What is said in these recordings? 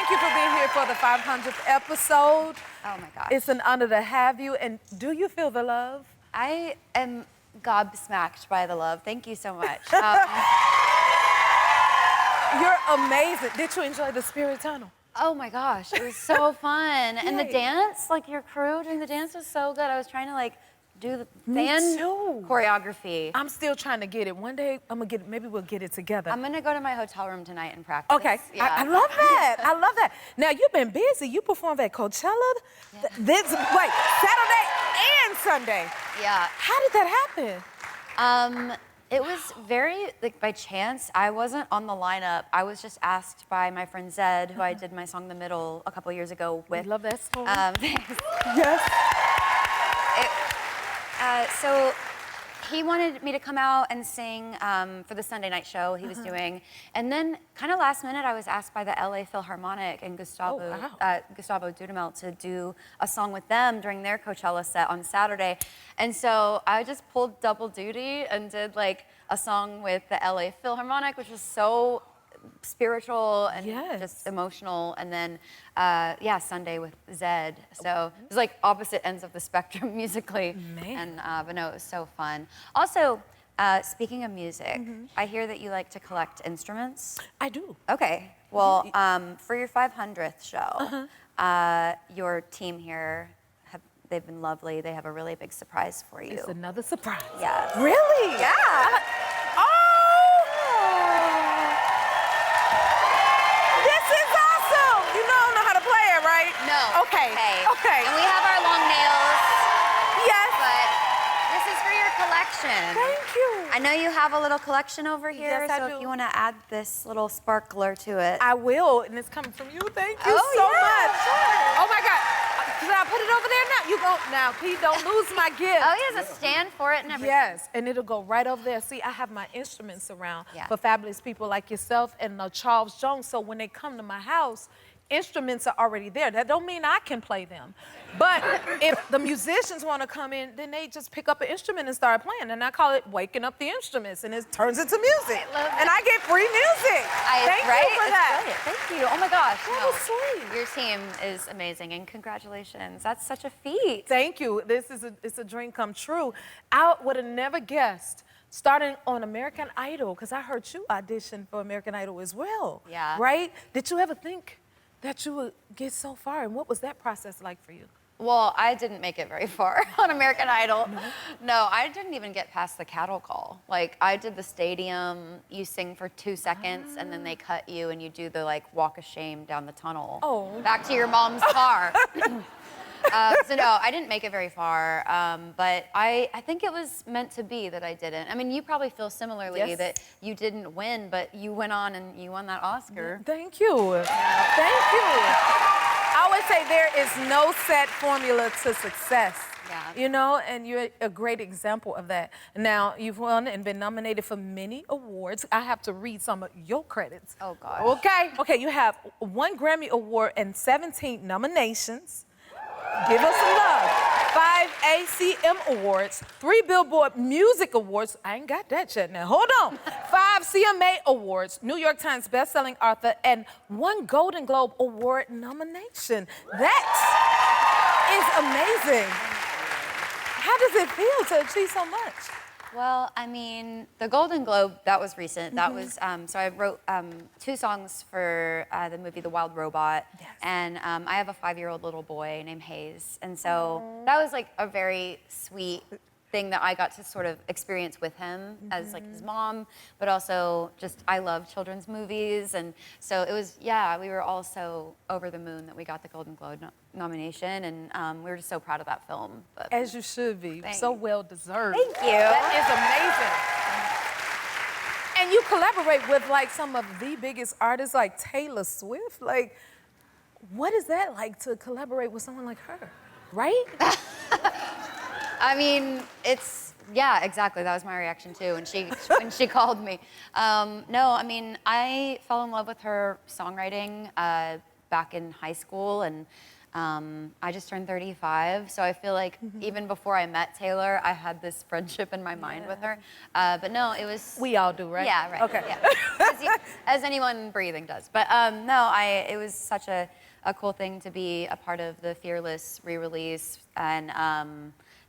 thank you for being here for the 500th episode. Oh my gosh. It's an honor to have you. And do you feel the love? I am gobsmacked by the love. Thank you so much. You're amazing. Did you enjoy the Spirit Tunnel? Oh my gosh, it was so fun. And the Yay. dance, like your crew during the dance was so good. I was trying to like do the Me fan too. choreography. I'm still trying to get it. One day, I'm gonna get it. Maybe we'll get it together. I'm gonna go to my hotel room tonight and practice. Okay, Yeah. I love that. I love that. Now, you've been busy. You performed at Coachella Saturday and Sunday. Yeah. How did that happen? It was very, like, by chance. I wasn't on the lineup. I was just asked by my friend Zed, who I did my song The Middle a couple years ago with. I love that song. Thanks. Yes. So he wanted me to come out and sing for the Sunday night show he was doing. And then kind of last minute, I was asked by the LA Philharmonic and Gustavo Dudamel to do a song with them during their Coachella set on Saturday. And so I just pulled double duty and did like a song with the LA Philharmonic, which was so spiritual and just emotional, and then Sunday with Zed. So it was like opposite ends of the spectrum musically. Man. And but no, it was so fun. Also, speaking of music, I hear that you like to collect instruments. I do. Okay. Well, for your 500th show, your team here they've been lovely. They have a really big surprise for you. It's another surprise. Yes. Really? Yeah. No. Okay. Okay. And we have our long nails. Yes. But this is for your collection. Thank you. I know you have a little collection over here. Yes, I so do. if you want to add this little sparkler to it. I will, and it's coming from you. Thank you so much. Sure. Oh my God. Should I put it over there now? You go now. Please don't lose my gift. Oh, he has a stand for it and everything. Yes, and it'll go right over there. See, I have my instruments around Yeah. for fabulous people like yourself and Charles Jones. So when they come to my house, instruments are already there. That don't mean I can play them. But if the musicians want to come in, then they just pick up an instrument and start playing. And I call it waking up the instruments, and it turns into music. I love and I get free music. Thank you for that. Brilliant. Thank you. Oh my gosh. That was sweet. Your team is amazing, and congratulations. That's such a feat. Thank you. It's a dream come true. I would have never guessed starting on American Idol, because I heard you audition for American Idol as well. Yeah. Right? Did you ever think that you would get so far, and what was that process like for you? Well, I didn't make it very far on American Idol. No, I didn't even get past the cattle call. Like, I did the stadium, you sing for 2 seconds, and then they cut you, and you do the, like, walk of shame down the tunnel. Oh. Back to your mom's car. So no, I didn't make it very far, but I think it was meant to be that I didn't. I mean, you probably feel similarly that you didn't win, but you went on and you won that Oscar. Thank you. Thank you. I always say there is no set formula to success. Yeah. You know, and you're a great example of that. Now, you've won and been nominated for many awards. I have to read some of your credits. Oh, gosh. Okay, you have 1 Grammy Award and 17 nominations. Give us some love. 5 ACM Awards, 3 Billboard Music Awards. I ain't got that yet now. Hold on. 5 CMA Awards, New York Times bestselling author, and 1 Golden Globe Award nomination. That is amazing. How does it feel to achieve so much? Well, I mean, the Golden Globe, that was recent. That was, so I wrote 2 songs for the movie The Wild Robot. Yes. And I have a 5-year-old little boy named Hayes. And so that was like a very sweet thing that I got to sort of experience with him as like his mom, but also just, I love children's movies. And so it was, we were all so over the moon that we got the Golden Globe nomination, and we were just so proud of that film. But As you should be. Thanks. So well deserved. Thank you. That is amazing. And you collaborate with like some of the biggest artists like Taylor Swift. Like, what is that like to collaborate with someone like her, right? I mean, it's, exactly. That was my reaction too when she called me. No, I mean, I fell in love with her songwriting back in high school, and I just turned 35, so I feel like even before I met Taylor, I had this friendship in my mind with her. But no, it was... We all do, right? Yeah, right. Okay. Yeah. As anyone breathing does. But no, it was such a cool thing to be a part of the Fearless re-release. And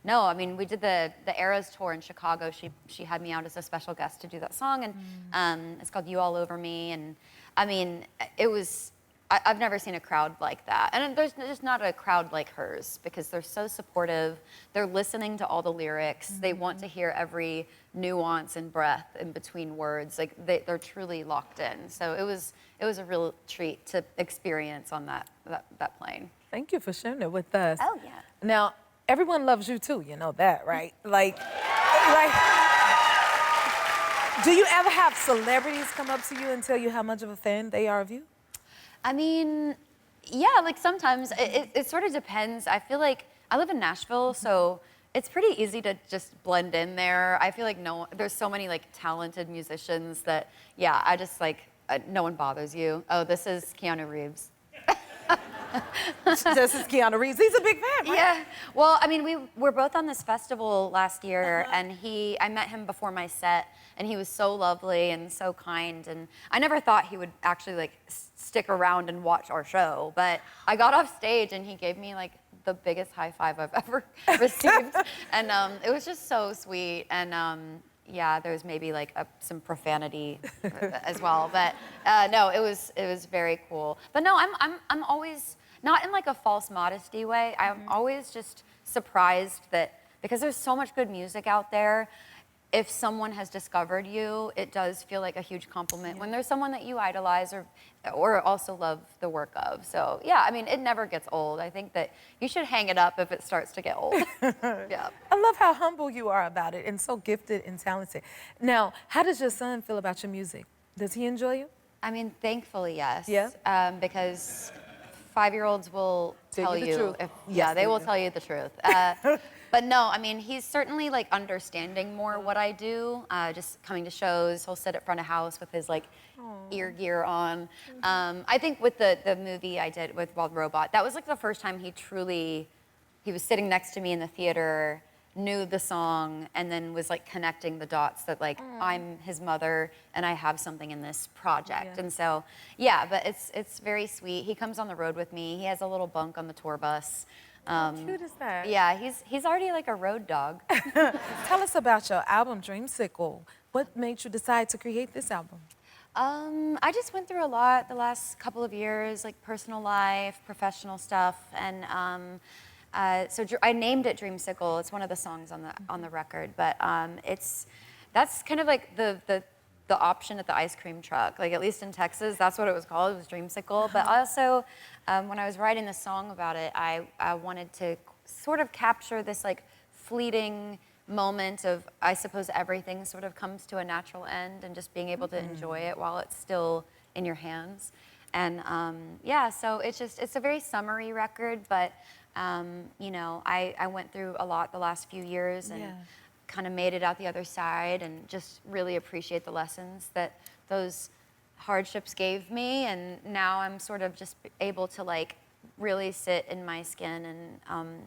no, I mean, we did the Eras tour in Chicago. She had me out as a special guest to do that song, and it's called You All Over Me. And I mean, it was... I've never seen a crowd like that. And there's just not a crowd like hers because they're so supportive. They're listening to all the lyrics. They want to hear every nuance and breath in between words. Like they're truly locked in. So it was a real treat to experience on that plane. Thank you for sharing it with us. Oh, yeah. Now, everyone loves you too, you know that, right? Like, do you ever have celebrities come up to you and tell you how much of a fan they are of you? I mean, yeah, like sometimes it sort of depends. I feel like I live in Nashville, so it's pretty easy to just blend in there. I feel like there's so many like talented musicians that, yeah, I just like, no one bothers you. Oh, this is Keanu Reeves. This is Keanu Reeves. He's a big fan, right? Yeah. Well, I mean, we were both on this festival last year, and I met him before my set, and he was so lovely and so kind, and I never thought he would actually like stick around and watch our show, but I got off stage and he gave me like the biggest high five I've ever received, and it was just so sweet, and yeah, there was maybe like some profanity as well, but no, it was very cool. But no, I'm always not in like a false modesty way. I'm always just surprised that because there's so much good music out there, if someone has discovered you, it does feel like a huge compliment when there's someone that you idolize or also love the work of. So yeah, I mean, it never gets old. I think that you should hang it up if it starts to get old. Yeah. I love how humble you are about it and so gifted and talented. Now, how does your son feel about your music? Does he enjoy you? I mean, thankfully, yes. Yeah? Because 5-year-olds will tell you the you. truth. Yeah, Yes, they they will do. tell you the truth. But no, I mean, he's certainly like understanding more what I do. Just coming to shows, he'll sit at front of house with his like ear gear on. I think with the movie I did with Wild Robot, that was like the first time he was sitting next to me in the theater, knew the song, and then was like connecting the dots that like I'm his mother and I have something in this project. Yeah. And so, yeah, but it's very sweet. He comes on the road with me. He has a little bunk on the tour bus. How cute is that? Yeah, he's already like a road dog. Tell us about your album, Dreamsickle. What made you decide to create this album? I just went through a lot the last couple of years, like personal life, professional stuff, and so I named it Dreamsicle. It's one of the songs on the record, but that's kind of like the option at the ice cream truck. Like at least in Texas, that's what it was called. It was Dreamsicle. But also, when I was writing the song about it, I wanted to sort of capture this like fleeting moment of, I suppose everything sort of comes to a natural end, and just being able to enjoy it while it's still in your hands. And yeah, so it's a very summery record, but you know, I went through a lot the last few years and kind of made it out the other side, and just really appreciate the lessons that those hardships gave me. And now I'm sort of just able to like really sit in my skin and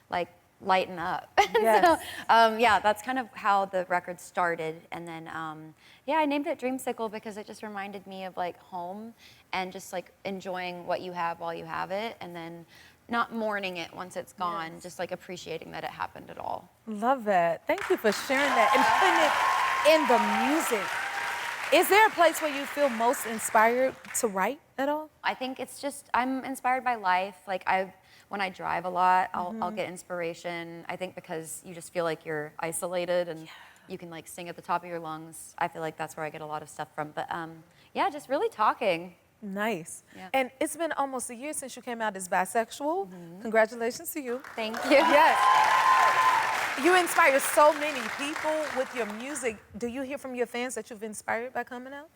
like lighten up. Yes. So yeah, that's kind of how the record started. And then yeah, I named it Dreamsicle because it just reminded me of like home and just like enjoying what you have while you have it, and then not mourning it once it's gone, just like appreciating that it happened at all. Love that. Thank you for sharing that and putting it in the music. Is there a place where you feel most inspired to write at all? I think it's just, I'm inspired by life. Like when I drive a lot, I'll get inspiration. I think because you just feel like you're isolated and you can like sing at the top of your lungs. I feel like that's where I get a lot of stuff from. But yeah, just really talking. Nice. Yeah. And it's been almost a year since you came out as bisexual. Congratulations to you. Thank you. Yes. You inspire so many people with your music. Do you hear from your fans that you've inspired by coming out?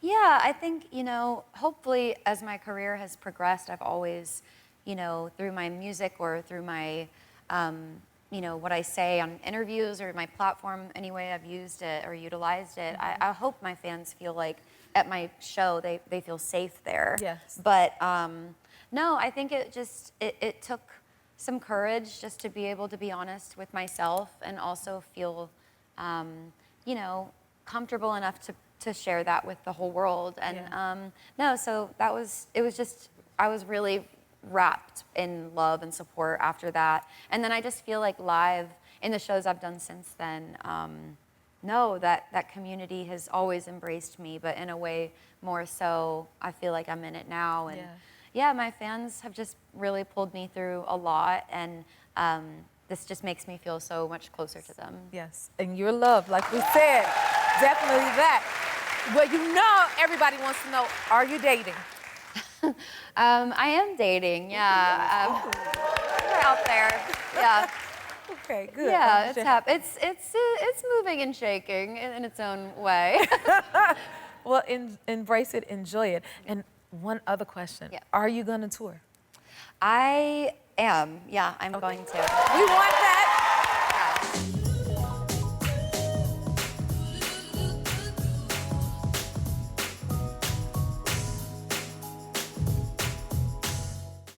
Yeah, I think, you know, hopefully as my career has progressed, I've always, you know, through my music or through my, you know, what I say on interviews or my platform, any way I've used it or utilized it, I hope my fans feel like at my show, they feel safe there. Yes. But No, I think it took some courage just to be able to be honest with myself and also feel, you know, comfortable enough to share that with the whole world. And no, so it was just, I was really wrapped in love and support after that. And then I just feel like live in the shows I've done since then, no, that community has always embraced me, but in a way more so I feel like I'm in it now. And yeah, my fans have just really pulled me through a lot, and this just makes me feel so much closer to them. Yes, and your love, like we said, definitely that. Well, you know, everybody wants to know, are you dating? I am dating, yeah. We're out there, yeah. Okay, good. Yeah, it's moving and shaking in its own way. Well, embrace it, enjoy it. And one other question. Yeah. Are you going to tour? I am, yeah, I'm going to. We want that.